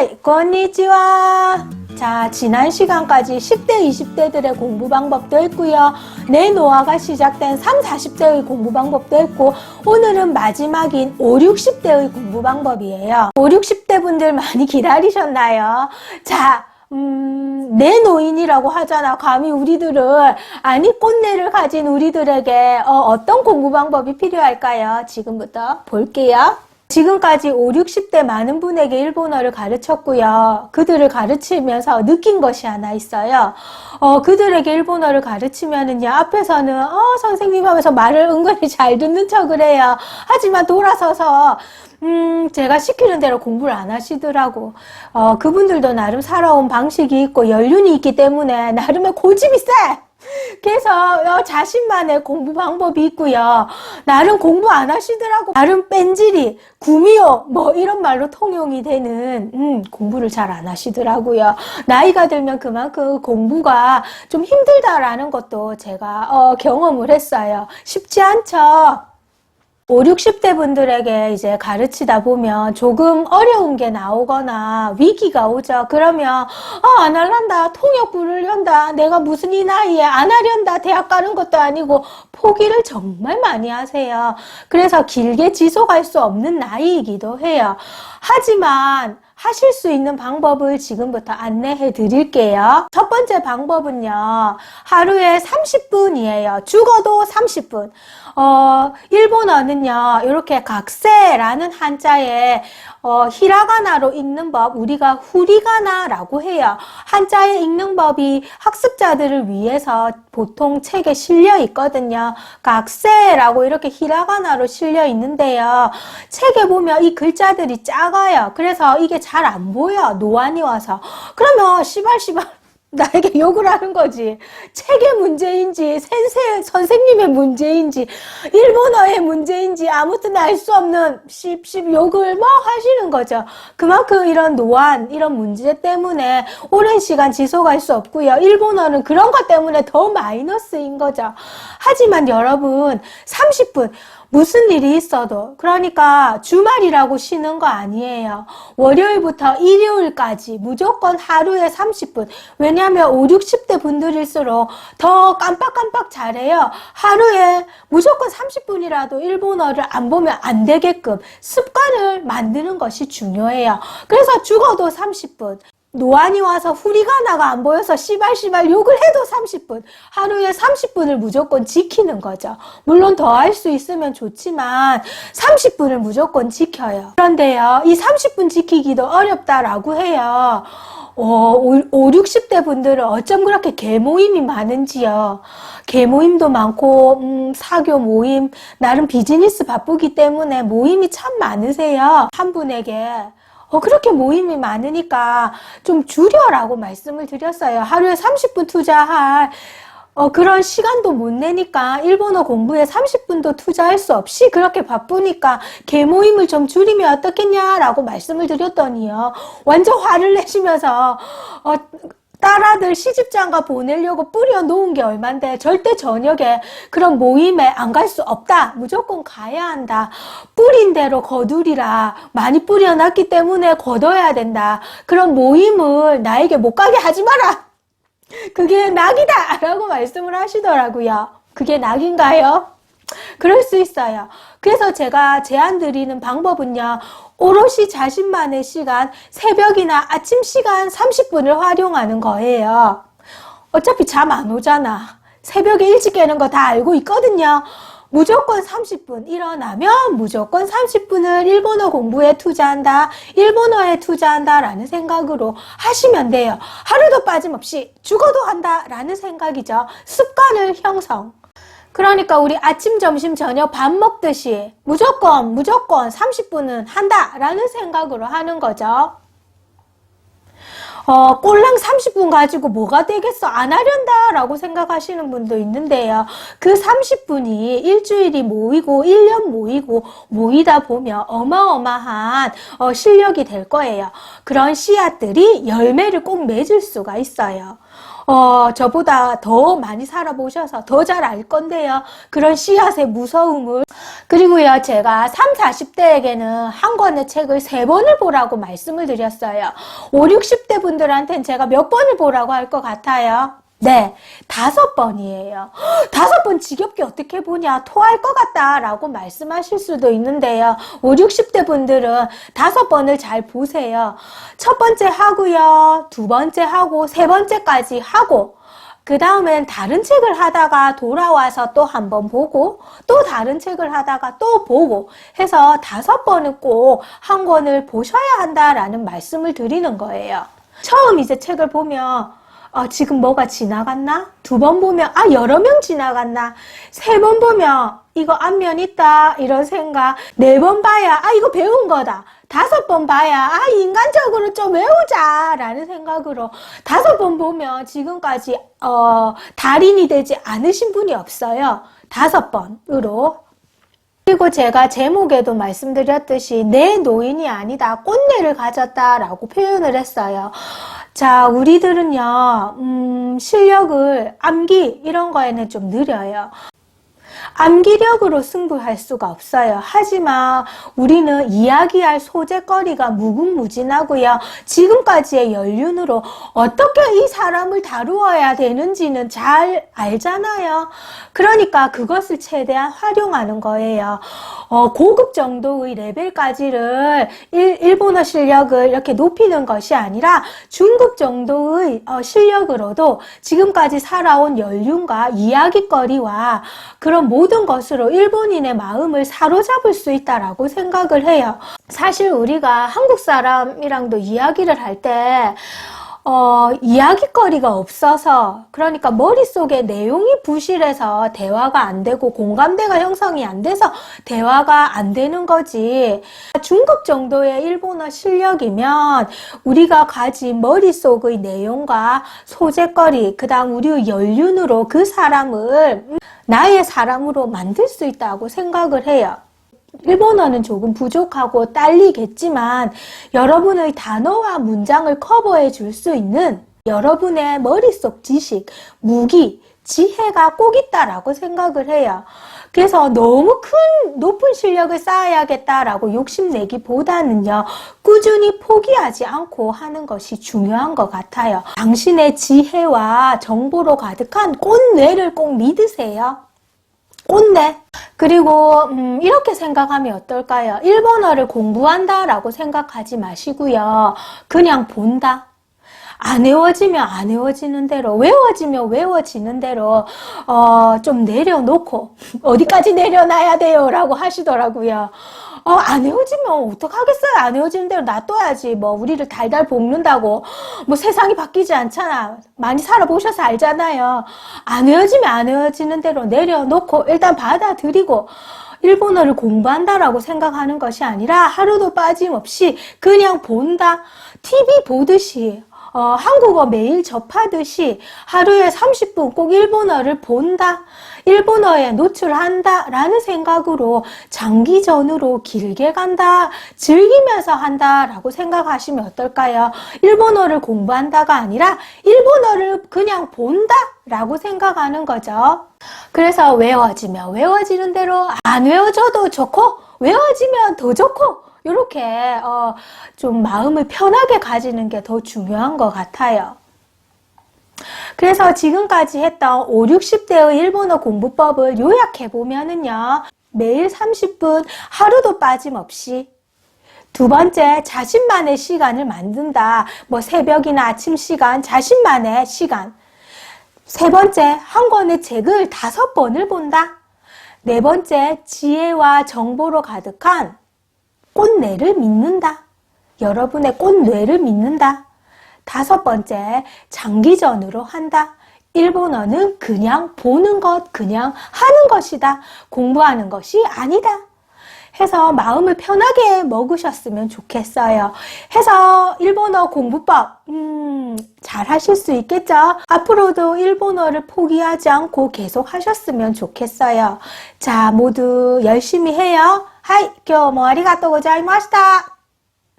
하이, konnichiwa. 자, 지난 시간까지 10대, 20대들의 공부 방법도 했고요. 내노화가 시작된 3, 40대의 공부 방법도 했고, 오늘은 마지막인 5, 60대의 공부 방법이에요. 5, 60대 분들 많이 기다리셨나요? 자, 내노인이라고 하잖아. 감히 우리들을, 아니 꽃내를 가진 우리들에게 어떤 공부 방법이 필요할까요? 지금부터 볼게요. 지금까지 5, 60대 많은 분에게 일본어를 가르쳤고요. 그들을 가르치면서 느낀 것이 하나 있어요. 그들에게 일본어를 가르치면은요, 앞에서는, 선생님 하면서 말을 은근히 잘 듣는 척을 해요. 하지만 돌아서서, 제가 시키는 대로 공부를 안 하시더라고. 그분들도 나름 살아온 방식이 있고 연륜이 있기 때문에 나름의 고집이 세! 그래서 자신만의 공부 방법이 있고요. 나름 공부 안 하시더라고. 나름 뺀질이, 구미호 뭐 이런 말로 통용이 되는 공부를 잘 안 하시더라고요. 나이가 들면 그만큼 공부가 좀 힘들다라는 것도 제가 경험을 했어요. 쉽지 않죠. 5, 60대 분들에게 이제 가르치다 보면 조금 어려운 게 나오거나 위기가 오죠. 그러면 안 할란다, 통역 부르련다, 내가 무슨 이 나이에 안 하련다, 대학 가는 것도 아니고 포기를 정말 많이 하세요. 그래서 길게 지속할 수 없는 나이이기도 해요. 하지만 하실 수 있는 방법을 지금부터 안내해 드릴게요. 첫 번째 방법은요, 하루에 30분이에요. 죽어도 30분. 일본어는요, 이렇게 각세라는 한자에 히라가나로 읽는 법, 우리가 후리가나라고 해요. 한자에 읽는 법이 학습자들을 위해서 보통 책에 실려 있거든요. 각세라고 이렇게 히라가나로 실려 있는데요. 책에 보면 이 글자들이 작아요. 그래서 이게 잘 안 보여. 노안이 와서. 그러면 시발시발 나에게 욕을 하는 거지. 책의 문제인지 선생님의 문제인지 일본어의 문제인지 아무튼 알 수 없는 씹씹 욕을 막 하시는 거죠. 그만큼 이런 노안, 이런 문제 때문에 오랜 시간 지속할 수 없고요. 일본어는 그런 것 때문에 더 마이너스인 거죠. 하지만 여러분 30분 무슨 일이 있어도, 그러니까 주말이라고 쉬는 거 아니에요. 월요일부터 일요일까지 무조건 하루에 30분. 왜냐하면 5, 60대 분들일수록 더 깜빡깜빡 잘해요. 하루에 무조건 30분이라도 일본어를 안 보면 안 되게끔 습관을 만드는 것이 중요해요. 그래서 죽어도 30분. 노안이 와서 후리가나가 안 보여서 씨발씨발 욕을 해도 30분. 하루에 30분을 무조건 지키는 거죠. 물론 더 할 수 있으면 좋지만 30분을 무조건 지켜요. 그런데요, 이 30분 지키기도 어렵다라고 해요. 5, 60대 분들은 어쩜 그렇게 개모임이 많은지요. 개모임도 많고 사교 모임, 나름 비즈니스 바쁘기 때문에 모임이 참 많으세요. 한 분에게 그렇게 모임이 많으니까 좀 줄여라고 말씀을 드렸어요. 하루에 30분 투자할 그런 시간도 못 내니까 일본어 공부에 30분도 투자할 수 없이 그렇게 바쁘니까 개모임을 좀 줄이면 어떻겠냐라고 말씀을 드렸더니요. 완전 화를 내시면서 딸아들 시집장가 보내려고 뿌려 놓은 게 얼만데 절대 저녁에 그런 모임에 안 갈 수 없다. 무조건 가야 한다. 뿌린 대로 거두리라. 많이 뿌려놨기 때문에 거둬야 된다. 그런 모임을 나에게 못 가게 하지 마라. 그게 낙이다 라고 말씀을 하시더라고요. 그게 낙인가요? 그럴 수 있어요. 그래서 제가 제안 드리는 방법은요, 오롯이 자신만의 시간, 새벽이나 아침 시간 30분을 활용하는 거예요. 어차피 잠 안 오잖아. 새벽에 일찍 깨는 거 다 알고 있거든요. 무조건 30분 일어나면 무조건 30분을 일본어 공부에 투자한다, 일본어에 투자한다 라는 생각으로 하시면 돼요. 하루도 빠짐없이 죽어도 한다 라는 생각이죠. 습관을 형성. 그러니까 우리 아침, 점심, 저녁 밥 먹듯이 무조건 30분은 한다라는 생각으로 하는 거죠. 꼴랑 30분 가지고 뭐가 되겠어? 안 하련다 라고 생각하시는 분도 있는데요. 그 30분이 일주일이 모이고 1년 모이고 모이다 보면 어마어마한 실력이 될 거예요. 그런 씨앗들이 열매를 꼭 맺을 수가 있어요. 저보다 더 많이 살아보셔서 더 잘 알 건데요. 그런 씨앗의 무서움을. 그리고요, 제가 30, 40대에게는 한 권의 책을 3번을 보라고 말씀을 드렸어요. 5, 60대 분들한테는 제가 몇 번을 보라고 할 것 같아요? 네, 5번이에요. 5번 지겹게 어떻게 보냐, 토할 것 같다 라고 말씀하실 수도 있는데요. 5, 60대 분들은 5번을 잘 보세요. 첫 번째 하고요, 두 번째 하고, 세 번째까지 하고, 그 다음엔 다른 책을 하다가 돌아와서 또 한 번 보고, 또 다른 책을 하다가 또 보고 해서 5번은 꼭 한 권을 보셔야 한다라는 말씀을 드리는 거예요. 처음 이제 책을 보면 지금 뭐가 지나갔나? 2번 보면 여러 명 지나갔나? 3번 보면 이거 앞면 있다 이런 생각. 4번 봐야 이거 배운 거다. 5번 봐야 인간적으로 좀 외우자 라는 생각으로 5번 보면 지금까지 달인이 되지 않으신 분이 없어요. 5번으로. 그리고 제가 제목에도 말씀드렸듯이 내 노인이 아니다, 꼰대를 가졌다라고 표현을 했어요. 자, 우리들은요, 실력을, 암기 이런 거에는 좀 느려요. 암기력으로 승부할 수가 없어요. 하지만 우리는 이야기할 소재거리가 무궁무진하고요. 지금까지의 연륜으로 어떻게 이 사람을 다루어야 되는지는 잘 알잖아요. 그러니까 그것을 최대한 활용하는 거예요. 고급 정도의 레벨까지를 일본어 실력을 이렇게 높이는 것이 아니라 중급 정도의 실력으로도 지금까지 살아온 연륜과 이야기거리와 그런 모든 것으로 일본인의 마음을 사로잡을 수 있다라고 생각을 해요. 사실 우리가 한국 사람이랑도 이야기를 할 때 이야기거리가 없어서, 그러니까 머릿속에 내용이 부실해서 대화가 안 되고 공감대가 형성이 안 돼서 대화가 안 되는 거지. 중급 정도의 일본어 실력이면 우리가 가진 머릿속의 내용과 소재거리, 그 다음 우리의 연륜으로 그 사람을 나의 사람으로 만들 수 있다고 생각을 해요. 일본어는 조금 부족하고 딸리겠지만 여러분의 단어와 문장을 커버해 줄 수 있는 여러분의 머릿속 지식, 무기, 지혜가 꼭 있다라고 생각을 해요. 그래서 너무 높은 실력을 쌓아야겠다라고 욕심내기보다는요, 꾸준히 포기하지 않고 하는 것이 중요한 것 같아요. 당신의 지혜와 정보로 가득한 꼰뇌를 꼭 믿으세요. 꼰대. 그리고 이렇게 생각하면 어떨까요? 일본어를 공부한다라고 생각하지 마시고요. 그냥 본다. 안 외워지면 안 외워지는 대로, 외워지면 외워지는 대로 좀 내려놓고 어디까지 내려놔야 돼요? 라고 하시더라고요. 안 외워지면 어떡하겠어요? 안 외워지는 대로 놔둬야지. 우리를 달달 볶는다고 세상이 바뀌지 않잖아. 많이 살아보셔서 알잖아요. 안 외워지면 안 외워지는 대로 내려놓고 일단 받아들이고 일본어를 공부한다라고 생각하는 것이 아니라 하루도 빠짐없이 그냥 본다. TV 보듯이 한국어 매일 접하듯이 하루에 30분 꼭 일본어를 본다. 일본어에 노출한다 라는 생각으로 장기전으로 길게 간다, 즐기면서 한다 라고 생각하시면 어떨까요? 일본어를 공부한다가 아니라 일본어를 그냥 본다 라고 생각하는 거죠. 그래서 외워지면 외워지는 대로, 안 외워져도 좋고 외워지면 더 좋고, 이렇게 좀 마음을 편하게 가지는 게 더 중요한 것 같아요. 그래서 지금까지 했던 5, 60대의 일본어 공부법을 요약해보면은요, 매일 30분 하루도 빠짐없이. 두 번째, 자신만의 시간을 만든다. 새벽이나 아침 시간, 자신만의 시간. 세 번째, 한 권의 책을 5번을 본다. 네 번째, 지혜와 정보로 가득한 꼰뇌를 믿는다. 여러분의 꼰뇌를 믿는다. 5번째, 장기전으로 한다. 일본어는 그냥 보는 것, 그냥 하는 것이다. 공부하는 것이 아니다. 해서 마음을 편하게 먹으셨으면 좋겠어요. 해서 일본어 공부법 잘 하실 수 있겠죠? 앞으로도 일본어를 포기하지 않고 계속 하셨으면 좋겠어요. 자, 모두 열심히 해요. 하이, 今日もありがとうございました。